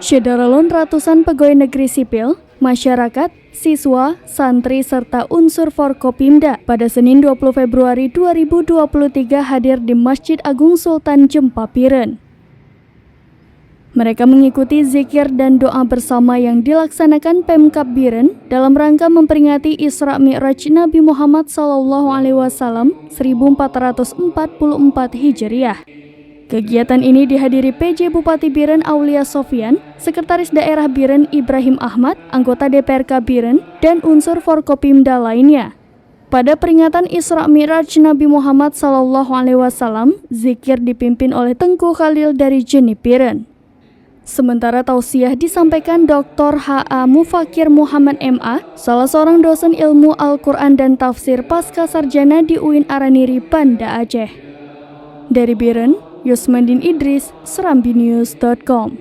Syederalun ratusan pegawai negeri sipil, masyarakat, siswa, santri, serta unsur Forkopimda pada Senin 20 Februari 2023 hadir di Masjid Agung Sultan Jempapiren. Mereka mengikuti zikir dan doa bersama yang dilaksanakan Pemkab Biren dalam rangka memperingati Isra Mi'raj Nabi Muhammad SAW 1444 Hijriah. Kegiatan ini dihadiri PJ Bupati Biren Aulia Sofyan, Sekretaris Daerah Biren Ibrahim Ahmad, anggota DPRK Biren, dan unsur Forkopimda lainnya. Pada peringatan Isra Mi'raj Nabi Muhammad SAW, zikir dipimpin oleh Tengku Khalil dari Jenip Biren. Sementara tausiah disampaikan Dr. H.A. Mufakir Muhammad M.A., salah seorang dosen ilmu Al-Quran dan Tafsir Pasca Sarjana di UIN Araniri, Banda Aceh. Dari Biren, Yusmandin Idris, serambinews.com.